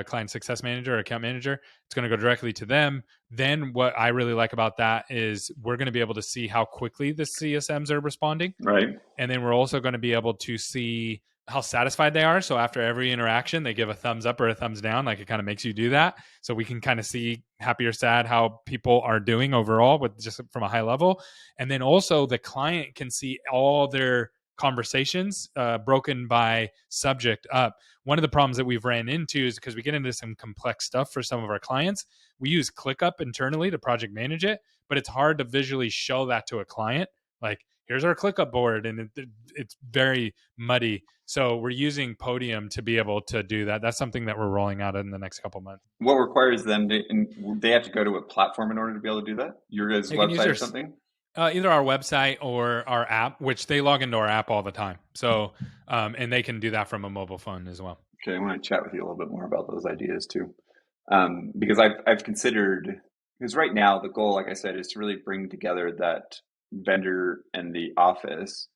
client success manager or account manager. It's going to go directly to them. Then what I really like about that is we're going to be able to see how quickly the CSMs are responding. Right. And then we're also going to be able to see how satisfied they are. So after every interaction, they give a thumbs up or a thumbs down. Like it kind of makes you do that. So we can kind of see happy or sad how people are doing overall with just from a high level. And then also the client can see all their conversations broken by subject up. One of the problems that we've ran into is because we get into some complex stuff for some of our clients. We use ClickUp internally to project manage it, but it's hard to visually show that to a client. Like, here's our ClickUp board, and it's very muddy. So we're using Podium to be able to do that. That's something that we're rolling out in the next couple months. What requires them to, and they have to go to a platform in order to be able to do that? Your guys' They can use website their or something? either our website or our app, which they log into our app all the time. So, and they can do that from a mobile phone as well. Okay, I want to chat with you a little bit more about those ideas too, because I've considered, because right now the goal, like I said, is to really bring together that vendor and the office,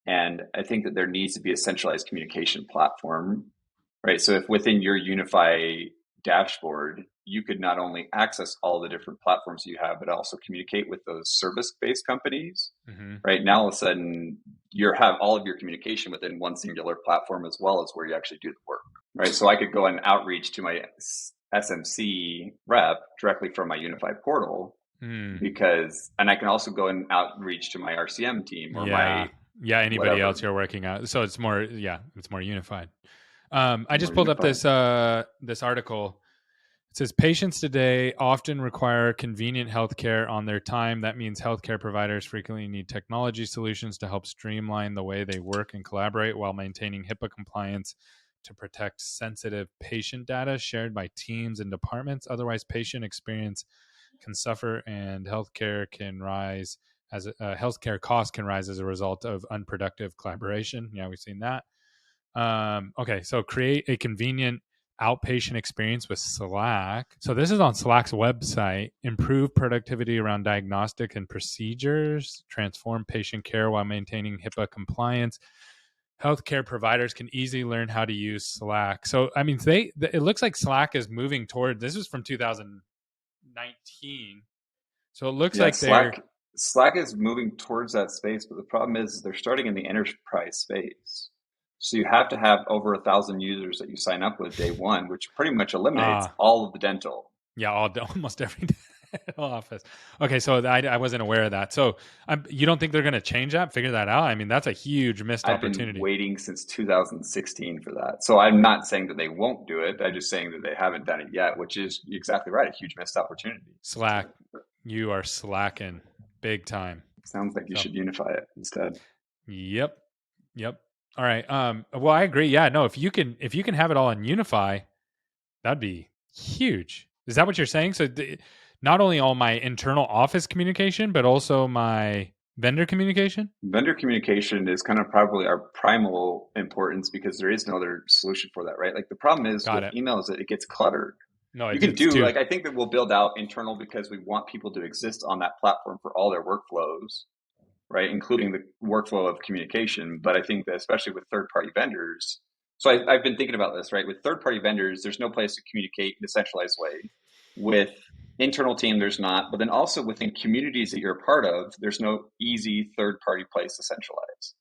and I think that there needs to be a centralized communication platform, right? So if within your Unify dashboard, you could not only access all the different platforms you have, but also communicate with those service-based companies. Mm-hmm. Right now, all of a sudden, you have all of your communication within one singular platform, as well as where you actually do the work. Right. So I could go and outreach to my SMC rep directly from my Unified portal because, and I can also go and outreach to my RCM team or my anybody whatever. else you're working out. So it's more unified. I just pulled up this article. It says patients today often require convenient healthcare on their time. That means healthcare providers frequently need technology solutions to help streamline the way they work and collaborate while maintaining HIPAA compliance to protect sensitive patient data shared by teams and departments. Otherwise, patient experience can suffer and healthcare costs can rise as a result of unproductive collaboration. Yeah, we've seen that. Okay, so create a convenient outpatient experience with Slack. So this is on Slack's website. Improve productivity around diagnostic and procedures, transform patient care while maintaining HIPAA compliance. Healthcare providers can easily learn how to use Slack. So, I mean, it looks like Slack is moving toward, this was from 2019. So it looks like Slack is moving towards that space, but the problem is they're starting in the enterprise space. So you have to have over 1,000 users that you sign up with day one, which pretty much eliminates all of the dental. Yeah, almost every office. Okay, so I wasn't aware of that. So you don't think they're going to change that, figure that out? I mean, that's a huge missed opportunity. I've been waiting since 2016 for that. So I'm not saying that they won't do it. I'm just saying that they haven't done it yet, which is exactly right. A huge missed opportunity. Slack, you are slacking big time. Sounds like you should unify it instead. Yep. All right. Well, I agree. Yeah. No. If you can have it all in Unify, that'd be huge. Is that what you're saying? So, not only all my internal office communication, but also my vendor communication. Vendor communication is kind of probably our primal importance because there is no other solution for that, right? Like the problem is with email is that it gets cluttered. No, you can do like I think that we'll build out internal because we want people to exist on that platform for all their workflows. Right, including the workflow of communication. But I think that especially with third-party vendors, so I've been thinking about this, right? With third-party vendors, there's no place to communicate in a centralized way. With internal team, there's not. But then also within communities that you're a part of, there's no easy third-party place to centralize,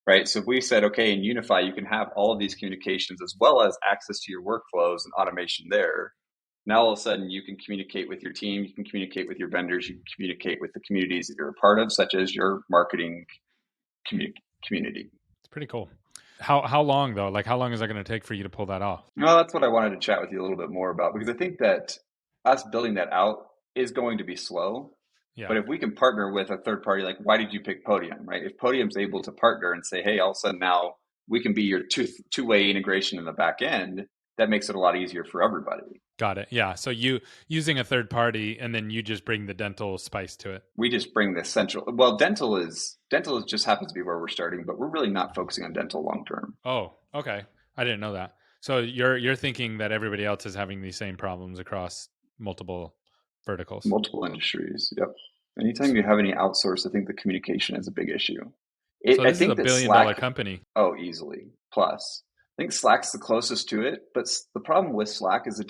right? So if we said, okay, in Unify, you can have all of these communications as well as access to your workflows and automation there. Now, all of a sudden, you can communicate with your team, you can communicate with your vendors, you can communicate with the communities that you're a part of, such as your marketing community. It's pretty cool. How long, though? Like, how long is that going to take for you to pull that off? Well, that's what I wanted to chat with you a little bit more about, because I think that us building that out is going to be slow. Yeah. But if we can partner with a third party, like why did you pick Podium, right? If Podium's able to partner and say, hey, all of a sudden now we can be your two-way integration in the back end, that makes it a lot easier for everybody. Got it. Yeah. So you using a third party and then you just bring the dental spice to it. We just bring the central. Well, dental just happens to be where we're starting, but we're really not focusing on dental long term. Oh, okay. I didn't know that. So you're thinking that everybody else is having these same problems across multiple verticals, multiple industries. Yep. Anytime you have any outsource, I think the communication is a big issue. So this is a $1 billion company. Oh, easily. Plus. I think Slack's the closest to it, but the problem with Slack is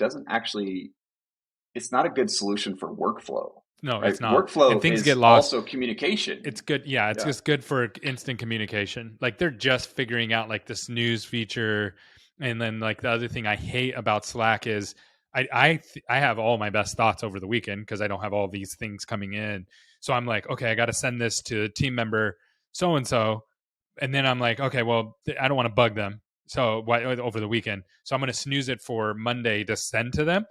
it's not a good solution for workflow. No, right? It's not. Workflow and things is get lost. Also communication. It's good. Yeah, it's just good for instant communication. Like they're just figuring out like the snooze feature. And then like the other thing I hate about Slack is I have all my best thoughts over the weekend because I don't have all these things coming in. So I'm like, okay, I got to send this to team member so-and-so. And then I'm like, okay, well, I don't want to bug them. So over the weekend, so I'm going to snooze it for Monday to send to them.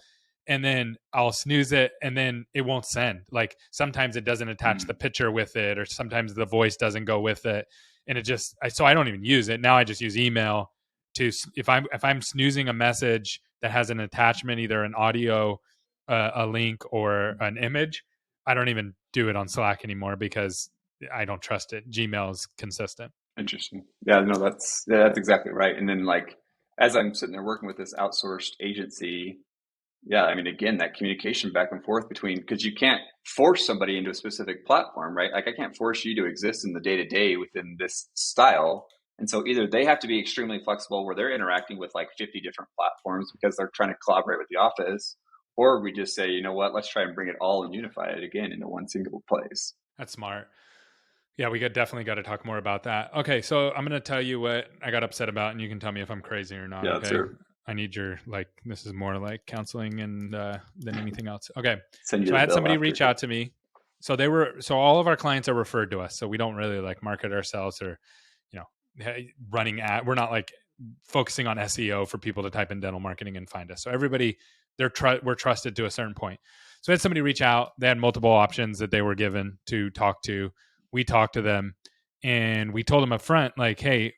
and then I'll snooze it, and then it won't send. Like sometimes it doesn't attach the picture with it, or sometimes the voice doesn't go with it, and it just so I don't even use it now. I just use email to if I'm snoozing a message that has an attachment, either an audio, a link, or an image. I don't even do it on Slack anymore because I don't trust it. Gmail is consistent. Interesting. Yeah, no, that's exactly right. And then like as I'm sitting there working with this outsourced agency, yeah, I mean, again, that communication back and forth between, because you can't force somebody into a specific platform, right? Like I can't force you to exist in the day to day within this style. And so either they have to be extremely flexible where they're interacting with like 50 different platforms because they're trying to collaborate with the office, or we just say, you know what, let's try and bring it all and unify it again into one single place. That's smart. Yeah, we definitely got to talk more about that. Okay, so I'm going to tell you what I got upset about, and you can tell me if I'm crazy or not. Yeah, okay, sure. I need your this is more like counseling and than anything else. Okay, Send you so the I had bill somebody after. reach out to me. So all of our clients are referred to us. So we don't really like market ourselves or, running ad. We're not like focusing on SEO for people to type in dental marketing and find us. So everybody, we're trusted to a certain point. So I had somebody reach out. They had multiple options that they were given to talk to. We talked to them and we told them up front, like, hey,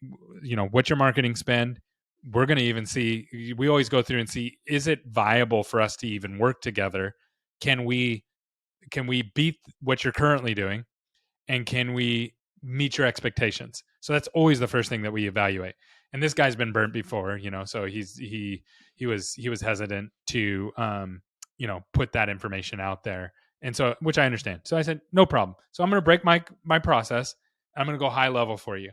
what's your marketing spend? We're going to even see, we always go through and see, is it viable for us to even work together? Can we beat what you're currently doing? And can we meet your expectations? So that's always the first thing that we evaluate. And this guy's been burnt before, so he was hesitant to put that information out there. And so, which I understand. So I said, no problem. So I'm going to break my process. I'm going to go high level for you.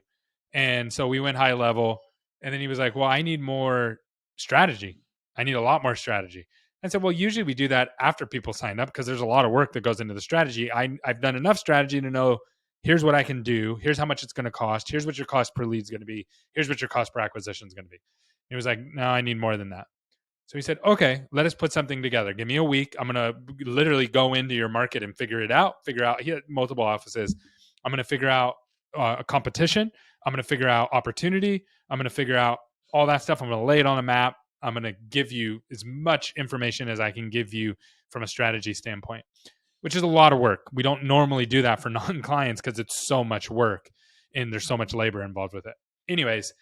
And so we went high level, and then he was like, well, I need more strategy. I need a lot more strategy. I said, well, usually we do that after people sign up because there's a lot of work that goes into the strategy. I've done enough strategy to know here's what I can do. Here's how much it's going to cost. Here's what your cost per lead is going to be. Here's what your cost per acquisition is going to be. And he was like, no, I need more than that. So he said, okay, let us put something together. Give me a week. I'm going to literally go into your market and figure out, he had multiple offices. I'm going to figure out a competition. I'm going to figure out opportunity. I'm going to figure out all that stuff. I'm going to lay it on a map. I'm going to give you as much information as I can give you from a strategy standpoint, which is a lot of work. We don't normally do that for non-clients because it's so much work and there's so much labor involved with it. Anyways,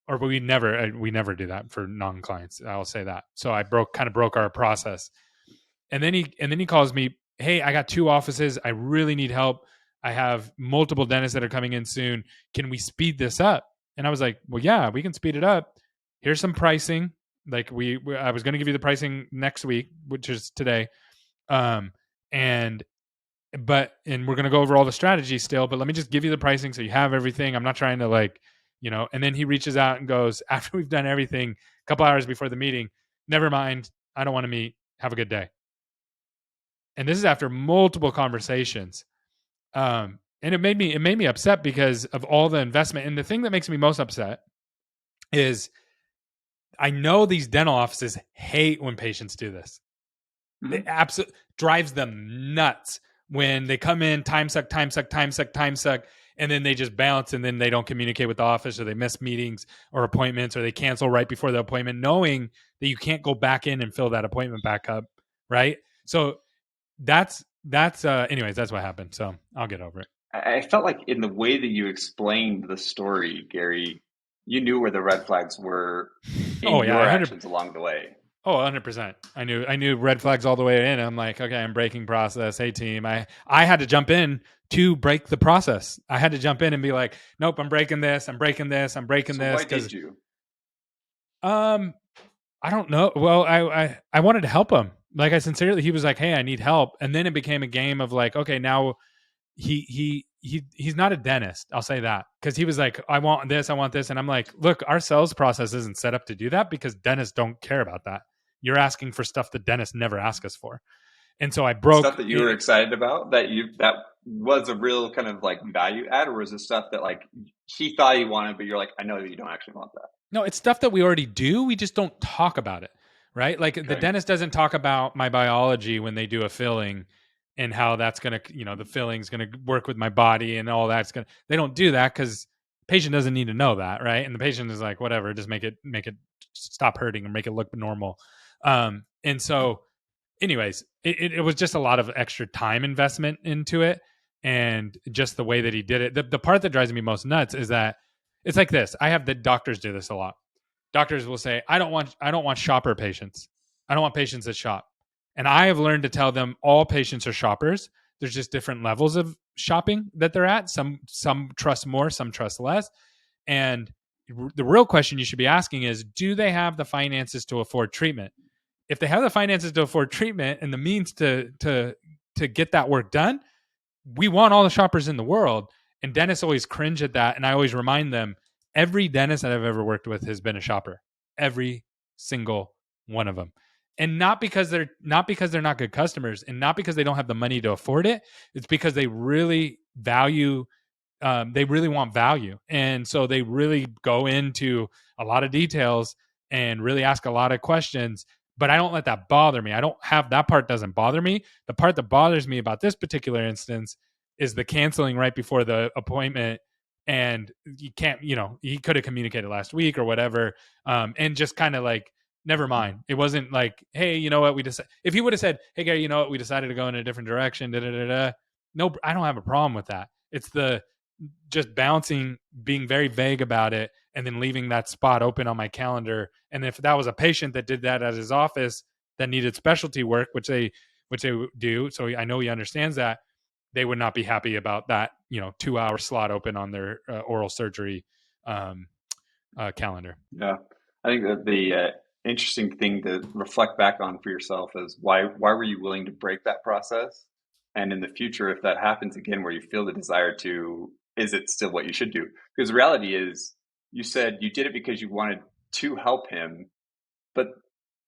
or we never do that for non-clients. I'll say that. So I broke our process. And then he calls me, hey, I got 2 offices. I really need help. I have multiple dentists that are coming in soon. Can we speed this up? And I was like, well, yeah, we can speed it up. Here's some pricing. Like I was going to give you the pricing next week, which is today. And we're going to go over all the strategies still, but let me just give you the pricing so you have everything. I'm not trying to and then he reaches out and goes, after we've done everything, a couple hours before the meeting, never mind, I don't want to meet. Have a good day. And this is after multiple conversations. And it made me upset because of all the investment. And the thing that makes me most upset is I know these dental offices hate when patients do this. Mm-hmm. It absolutely drives them nuts when they come in, time suck, and then they just bounce, and then they don't communicate with the office, or they miss meetings or appointments, or they cancel right before the appointment, knowing that you can't go back in and fill that appointment back up, right? So anyways, that's what happened. So I'll get over it. I felt like in the way that you explained the story, Gary, you knew where the red flags were in your actions along the way. Oh, 100%. I knew red flags all the way in. I'm like, okay, I'm breaking process. Hey, team. I had to jump in to break the process. I had to jump in and be like, nope, I'm breaking this. I'm breaking this. I'm breaking this. Why did you? I don't know. Well, I wanted to help him. Like he was like, hey, I need help. And then it became a game of like, okay, now he's not a dentist. I'll say that, because he was like, I want this. And I'm like, look, our sales process isn't set up to do that because dentists don't care about that. You're asking for stuff that dentists never ask us for. And so I broke stuff that you were excited about, that was a real kind of like value add, or was it stuff that like he thought he wanted, but you're like, I know that you don't actually want that? No, it's stuff that we already do. We just don't talk about it, right? Like the dentist doesn't talk about my biology when they do a filling and how that's going to, the filling's going to work with my body and all that's they don't do that because patient doesn't need to know that, right? And the patient is like, whatever, just make it stop hurting and make it look normal. And And so anyways, it was just a lot of extra time investment into it, and just the way that he did it. The part that drives me most nuts is that it's like this. I have the doctors do this a lot. Doctors will say, I don't want shopper patients. I don't want patients that shop. And I have learned to tell them all patients are shoppers. There's just different levels of shopping that they're at. Some trust more, some trust less. And the real question you should be asking is, do they have the finances to afford treatment? If they have the finances to afford treatment and the means to get that work done, we want all the shoppers in the world. And dentists always cringe at that. And I always remind them, every dentist that I've ever worked with has been a shopper. Every single one of them. And not because they're not good customers, and not because they don't have the money to afford it. It's because they really value, they really want value. And so they really go into a lot of details and really ask a lot of questions. But I don't let that bother me. That part doesn't bother me. The part that bothers me about this particular instance is the canceling right before the appointment. And you can't, he could have communicated last week or whatever. And just kind of like, never mind. It wasn't like, hey, you know what? If he would have said, hey, Gary, you know what? We decided to go in a different direction. Da, da, da, da. No, I don't have a problem with that. It's the just bouncing, being very vague about it, and then leaving that spot open on my calendar. And if that was a patient that did that at his office that needed specialty work, which they do, so I know he understands that, they would not be happy about that, 2-hour slot open on their oral surgery calendar. Yeah, I think that the interesting thing to reflect back on for yourself is why were you willing to break that process? And in the future, if that happens again, where you feel the desire to, is it still what you should do? Because the reality is, you said you did it because you wanted to help him, but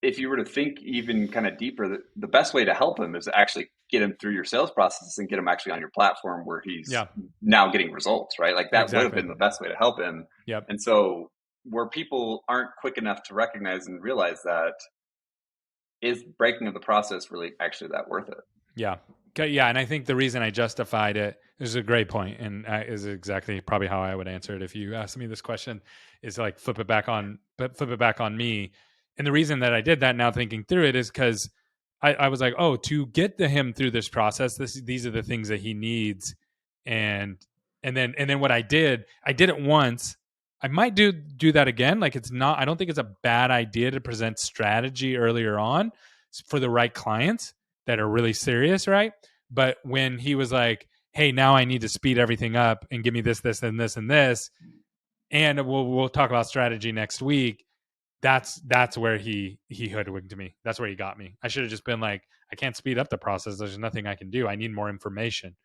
if you were to think even kind of deeper, the best way to help him is to actually get him through your sales process and get him actually on your platform where he's now getting results, right? Like that would have been the best way to help him. Yep. And so where people aren't quick enough to recognize and realize that, is breaking of the process really actually that worth it? Yeah. Yeah. And I think the reason I justified it is a great point, and is exactly probably how I would answer it if you asked me this question, is like flip it back on me. And the reason that I did that, now thinking through it, is because I was like, oh, to get him through this process, these are the things that he needs. And then what I did it once. I might do that again. Like, I don't think it's a bad idea to present strategy earlier on for the right clients that are really serious, right? But when he was like, hey, now I need to speed everything up and give me this, this, and this, and this, and we'll talk about strategy next week. That's where he hoodwinked me. That's where he got me. I should have just been like, I can't speed up the process. There's nothing I can do. I need more information.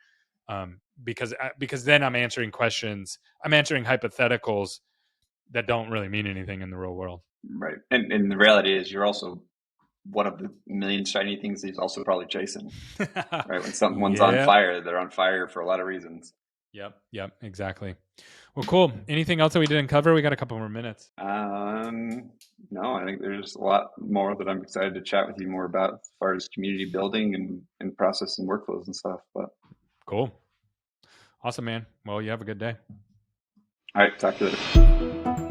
Because then I'm answering questions. I'm answering hypotheticals that don't really mean anything in the real world. Right. And the reality is, you're also one of the million shiny things he's also probably chasing. Right. When someone's on fire, they're on fire for a lot of reasons. Yep. Exactly. Well, cool. Anything else that we didn't cover? We got a couple more minutes. No, I think there's a lot more that I'm excited to chat with you more about, as far as community building and process and workflows and stuff. But cool. Awesome, man. Well, you have a good day. All right. Talk to you later.